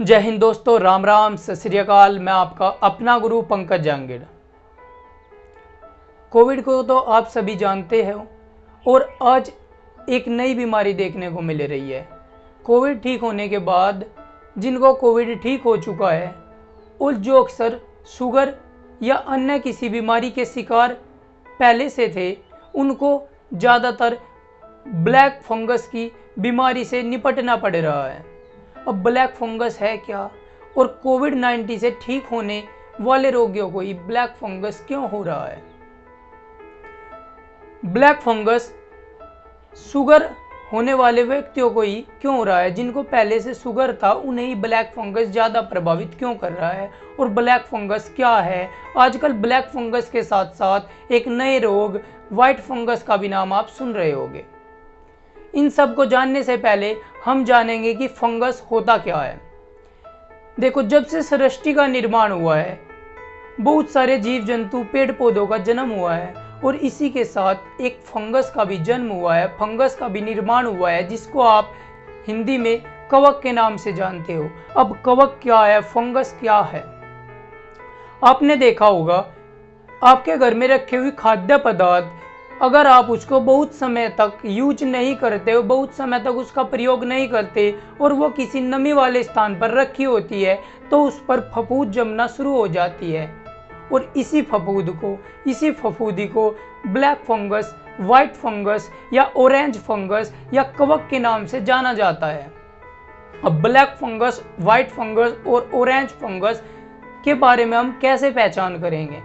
जय हिंद दोस्तों, राम राम, सत श्री अकाल। मैं आपका अपना गुरु पंकज जांगीड़। कोविड को तो आप सभी जानते हैं और आज एक नई बीमारी देखने को मिल रही है। कोविड ठीक होने के बाद जिनको कोविड ठीक हो चुका है और जो अक्सर शुगर या अन्य किसी बीमारी के शिकार पहले से थे, उनको ज़्यादातर ब्लैक फंगस की बीमारी से निपटना पड़ रहा है। अब ब्लैक फंगस है क्या और कोविड-19 से ठीक होने वाले रोगियों को ही ब्लैक फंगस क्यों हो रहा है? ब्लैक फंगस शुगर होने वाले व्यक्तियों को ही क्यों हो रहा है? जिनको पहले से शुगर था उन्हें ही ब्लैक फंगस ज़्यादा प्रभावित क्यों कर रहा है? और ब्लैक फंगस क्या है? आजकल ब्लैक फंगस के साथ साथ एक नए रोग व्हाइट फंगस का भी नाम आप सुन रहे होंगे। इन सब को जानने से पहले हम जानेंगे कि फंगस होता क्या है। देखो, जब से सृष्टि का निर्माण हुआ है, बहुत सारे जीव जंतु पेड़ पौधों का जन्म हुआ है और इसी के साथ एक फंगस का भी जन्म हुआ है, फंगस का भी निर्माण हुआ है, जिसको आप हिंदी में कवक के नाम से जानते हो। अब कवक क्या है, फंगस क्या है? आपने देखा होगा आपके घर में रखे हुए खाद्य पदार्थ, अगर आप उसको बहुत समय तक यूज नहीं करते हो, बहुत समय तक उसका प्रयोग नहीं करते और वो किसी नमी वाले स्थान पर रखी होती है, तो उस पर फफूंद जमना शुरू हो जाती है और इसी फफूंदी को ब्लैक फंगस, व्हाइट फंगस या ऑरेंज फंगस या कवक के नाम से जाना जाता है। अब ब्लैक फंगस, व्हाइट फंगस और ऑरेंज फंगस के बारे में हम कैसे पहचान करेंगे?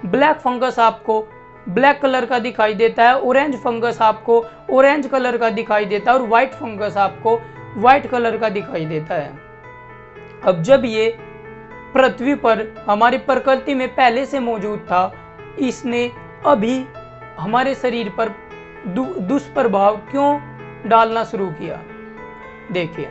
ब्लैक फंगस आपको ब्लैक कलर का दिखाई देता है, ऑरेंज फंगस आपको ऑरेंज कलर का दिखाई देता है और व्हाइट फंगस आपको व्हाइट कलर का दिखाई देता है। अब जब ये पृथ्वी पर हमारी प्रकृति में पहले से मौजूद था, इसने अभी हमारे शरीर पर दुष्प्रभाव क्यों डालना शुरू किया? देखिए,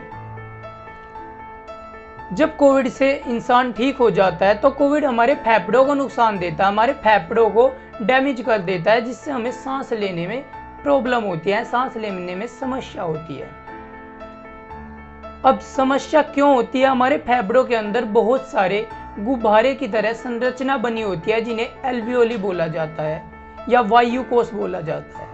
जब कोविड से इंसान ठीक हो जाता है तो कोविड हमारे फेफड़ों को नुकसान देता है, हमारे फेफड़ों को डैमेज कर देता है, जिससे हमें सांस लेने में प्रॉब्लम होती है, सांस लेने में समस्या होती है। अब समस्या क्यों होती है? हमारे फेफड़ों के अंदर बहुत सारे गुब्बारे की तरह संरचना बनी होती है, जिन्हें एल्वियोली बोला जाता है या वायु कोश बोला जाता है।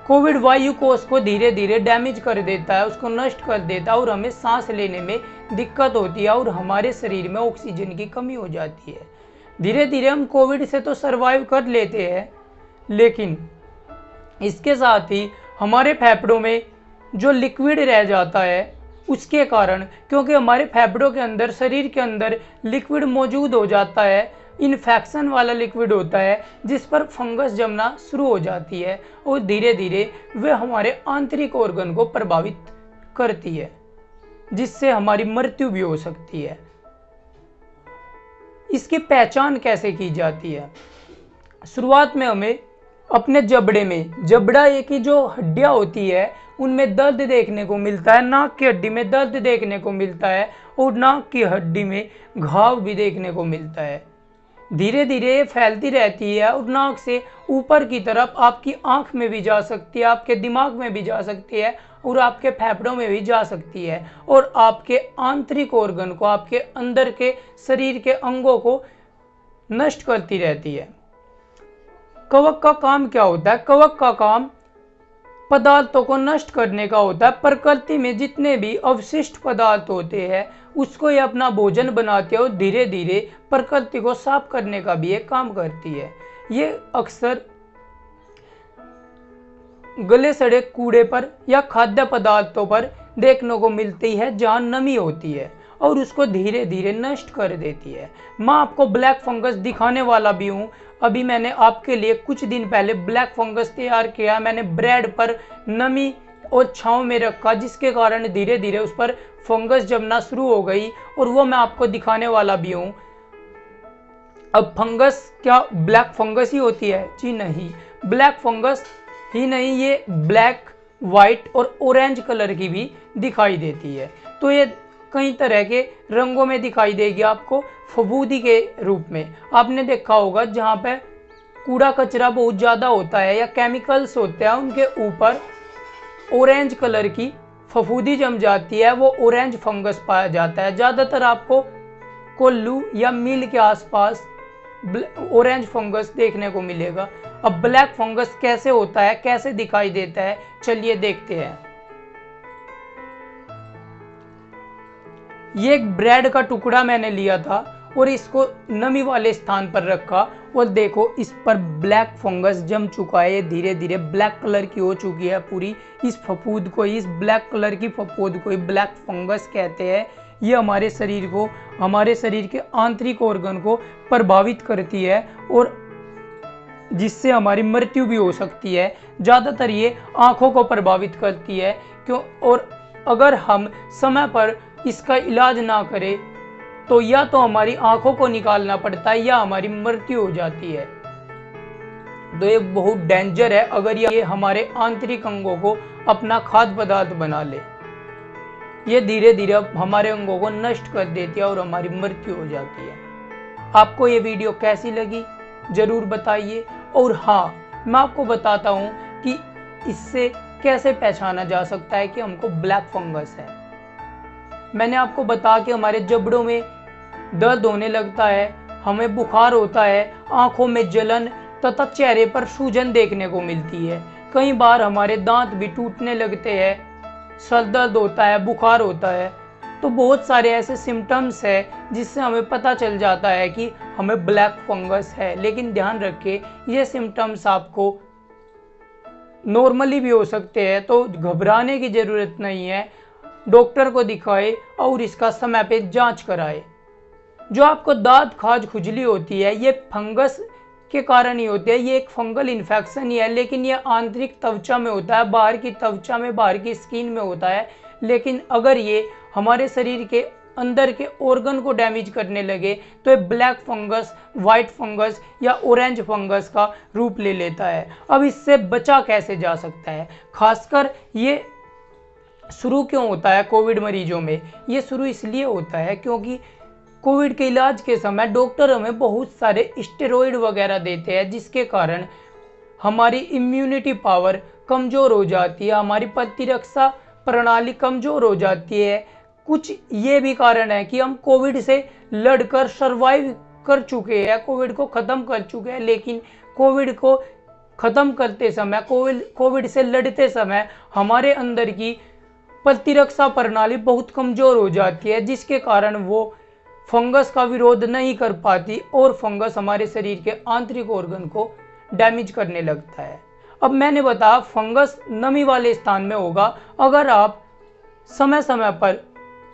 कोविड वायु कोश को धीरे धीरे डैमेज कर देता है, उसको नष्ट कर देता है और हमें सांस लेने में दिक्कत होती है और हमारे शरीर में ऑक्सीजन की कमी हो जाती है। धीरे धीरे हम कोविड से तो सरवाइव कर लेते हैं, लेकिन इसके साथ ही हमारे फेफड़ों में जो लिक्विड रह जाता है उसके कारण, क्योंकि हमारे फेफड़ों के अंदर, शरीर के अंदर लिक्विड मौजूद हो जाता है, इन्फेक्शन वाला लिक्विड होता है, जिस पर फंगस जमना शुरू हो जाती है और धीरे धीरे वह हमारे आंतरिक ऑर्गन को प्रभावित करती है, जिससे हमारी मृत्यु भी हो सकती है। इसकी पहचान कैसे की जाती है? शुरुआत में हमें अपने जबड़े में, जबड़ा एक ही जो हड्डियां होती है उनमें दर्द देखने को मिलता है, नाक की हड्डी में दर्द देखने को मिलता है और नाक की हड्डी में घाव भी देखने को मिलता है। धीरे धीरे फैलती रहती है और नाक से ऊपर की तरफ आपकी आंख में भी जा सकती है, आपके दिमाग में भी जा सकती है और आपके फेफड़ों में भी जा सकती है और आपके आंतरिक ऑर्गन को, आपके अंदर के शरीर के अंगों को नष्ट करती रहती है। कवक का काम क्या होता है? कवक का काम पदार्थों को नष्ट करने का होता है। प्रकृति में जितने भी अवशिष्ट पदार्थ होते हैं उसको ये अपना भोजन बनाते हैं और धीरे धीरे प्रकृति को साफ करने का भी एक काम करती है। ये अक्सर गले सड़े कूड़े पर या खाद्य पदार्थों पर देखने को मिलती है, जहाँ नमी होती है और उसको धीरे धीरे नष्ट कर देती है। मैं आपको ब्लैक फंगस दिखाने वाला भी हूँ। अभी मैंने आपके लिए कुछ दिन पहले ब्लैक फंगस तैयार किया। मैंने ब्रेड पर नमी और छांव में रखा, जिसके कारण धीरे धीरे उस पर फंगस जमना शुरू हो गई और वो मैं आपको दिखाने वाला भी हूँ। अब फंगस क्या ब्लैक फंगस ही होती है? जी नहीं, ब्लैक फंगस ही नहीं, ये ब्लैक, व्हाइट और ऑरेंज कलर की भी दिखाई देती है। तो ये कई तरह के रंगों में दिखाई देगी आपको, फफूंदी के रूप में। आपने देखा होगा जहाँ पे कूड़ा कचरा बहुत ज़्यादा होता है या केमिकल्स होते हैं, उनके ऊपर ऑरेंज कलर की फफूंदी जम जाती है वो ऑरेंज फंगस पाया जाता है। ज़्यादातर आपको कोल्लू या मील के आसपास ऑरेंज फंगस देखने को मिलेगा। अब ब्लैक फंगस कैसे होता है, कैसे दिखाई देता है, चलिए देखते हैं। ये एक ब्रेड का टुकड़ा मैंने लिया था और इसको नमी वाले स्थान पर रखा और देखो इस पर ब्लैक फंगस जम चुका है। ये धीरे धीरे ब्लैक कलर की हो चुकी है पूरी। इस फफूंद को, इस ब्लैक कलर की फफूंद को ब्लैक फंगस कहते हैं। ये हमारे शरीर को, हमारे शरीर के आंतरिक ऑर्गन को प्रभावित करती है और जिससे हमारी मृत्यु भी हो सकती है। ज़्यादातर ये आँखों को प्रभावित करती है क्यों, और अगर हम समय पर इसका इलाज ना करें तो या तो हमारी आंखों को निकालना पड़ता है या हमारी मृत्यु हो जाती है। तो ये बहुत डेंजर है अगर ये हमारे आंतरिक अंगों को अपना खाद्य पदार्थ बना ले। ये धीरे धीरे हमारे अंगों को नष्ट कर देती है और हमारी मृत्यु हो जाती है। आपको ये वीडियो कैसी लगी जरूर बताइए। और हाँ, मैं आपको बताता हूँ कि इससे कैसे पहचाना जा सकता है कि हमको ब्लैक फंगस है। मैंने आपको बताया कि हमारे जबड़ों में दर्द होने लगता है, हमें बुखार होता है, आंखों में जलन तथा चेहरे पर सूजन देखने को मिलती है। कई बार हमारे दांत भी टूटने लगते हैं, सर दर्द होता है, बुखार होता है। तो बहुत सारे ऐसे सिम्टम्स है जिससे हमें पता चल जाता है कि हमें ब्लैक फंगस है। लेकिन ध्यान रखें, ये सिम्टम्स आपको नॉर्मली भी हो सकते हैं, तो घबराने की ज़रूरत नहीं है। डॉक्टर को दिखाए और इसका समय पे जांच कराए। जो आपको दांत खाज खुजली होती है ये फंगस के कारण ही होती है। ये एक फंगल इन्फेक्शन ही है, लेकिन ये आंतरिक त्वचा में होता है, बाहर की त्वचा में, बाहर की स्किन में होता है। लेकिन अगर ये हमारे शरीर के अंदर के ऑर्गन को डैमेज करने लगे तो ये ब्लैक फंगस, वाइट फंगस या ऑरेंज फंगस का रूप ले लेता है। अब इससे बचा कैसे जा सकता है? खासकर ये शुरू क्यों होता है कोविड मरीजों में? ये शुरू इसलिए होता है क्योंकि कोविड के इलाज के समय डॉक्टर हमें बहुत सारे स्टेरॉइड वगैरह देते हैं, जिसके कारण हमारी इम्यूनिटी पावर कमज़ोर हो जाती है, हमारी प्रतिरक्षा प्रणाली कमज़ोर हो जाती है। कुछ ये भी कारण है कि हम कोविड से लड़कर सर्वाइव कर चुके हैं, कोविड को ख़त्म कर चुके हैं। लेकिन कोविड को ख़त्म करते समय, कोविड से लड़ते समय हमारे अंदर की प्रतिरक्षा प्रणाली बहुत कमज़ोर हो जाती है, जिसके कारण वो फंगस का विरोध नहीं कर पाती और फंगस हमारे शरीर के आंतरिक ऑर्गन को डैमेज करने लगता है। अब मैंने बताया फंगस नमी वाले स्थान में होगा। अगर आप समय समय पर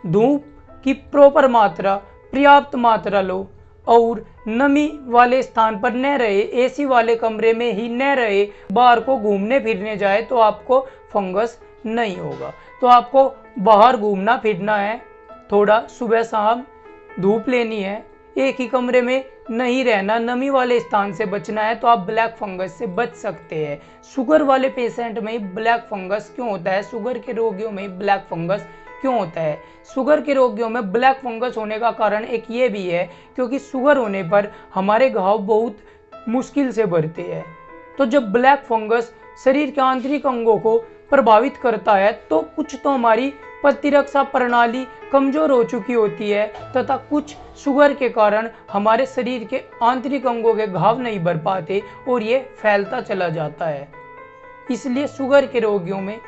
धूप की प्रॉपर मात्रा, पर्याप्त मात्रा लो और नमी वाले स्थान पर न रहे, एसी वाले कमरे में ही न रहे, बाहर को घूमने फिरने जाए तो आपको फंगस नहीं होगा। तो आपको बाहर घूमना फिरना है, थोड़ा सुबह शाम धूप लेनी है, एक ही कमरे में नहीं रहना, नमी वाले स्थान से बचना है, तो आप ब्लैक फंगस से बच सकते हैं। शुगर वाले पेशेंट में ही ब्लैक फंगस क्यों होता है? शुगर के रोगियों में ही ब्लैक फंगस क्यों होता है? शुगर के रोगियों में ब्लैक फंगस होने का कारण एक ये भी है क्योंकि शुगर होने पर हमारे घाव बहुत मुश्किल से भरते हैं। तो जब ब्लैक फंगस शरीर के आंतरिक अंगों को प्रभावित करता है तो कुछ तो हमारी प्रतिरक्षा प्रणाली कमज़ोर हो चुकी होती है तथा कुछ शुगर के कारण हमारे शरीर के आंतरिक अंगों के घाव नहीं भर पाते और ये फैलता चला जाता है। इसलिए शुगर के रोगियों में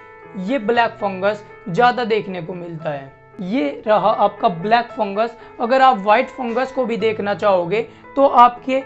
ये ब्लैक फंगस ज़्यादा देखने को मिलता है। ये रहा आपका ब्लैक फंगस। अगर आप वाइट फंगस को भी देखना चाहोगे तो आपके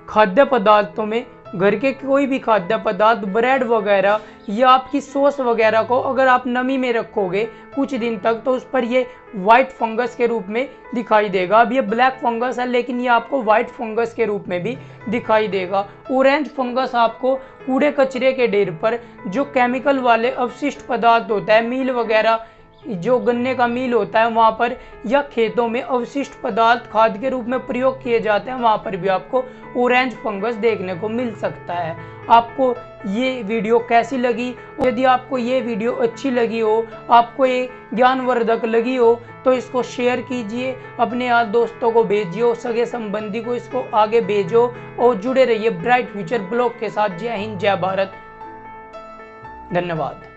खाद्य पदार्थों में, घर के कोई भी खाद्य पदार्थ, ब्रेड वगैरह या आपकी सॉस वगैरह को अगर आप नमी में रखोगे कुछ दिन तक तो उस पर ये वाइट फंगस के रूप में दिखाई देगा। अब ये ब्लैक फंगस है लेकिन ये आपको वाइट फंगस के रूप में भी दिखाई देगा। ऑरेंज फंगस आपको कूड़े कचरे के ढेर पर जो केमिकल वाले अवशिष्ट पदार्थ होता है, मील वगैरह, जो गन्ने का मील होता है वहाँ पर, या खेतों में अवशिष्ट पदार्थ खाद के रूप में प्रयोग किए जाते हैं, वहाँ पर भी आपको ऑरेंज फंगस देखने को मिल सकता है। आपको ये वीडियो कैसी लगी? यदि आपको ये वीडियो अच्छी लगी हो, आपको ये ज्ञानवर्धक लगी हो तो इसको शेयर कीजिए, अपने यार दोस्तों को भेजिए, सगे संबंधी को इसको आगे भेजो और जुड़े रहिए ब्राइट फ्यूचर ब्लॉग के साथ। जय हिंद, जय भारत, धन्यवाद।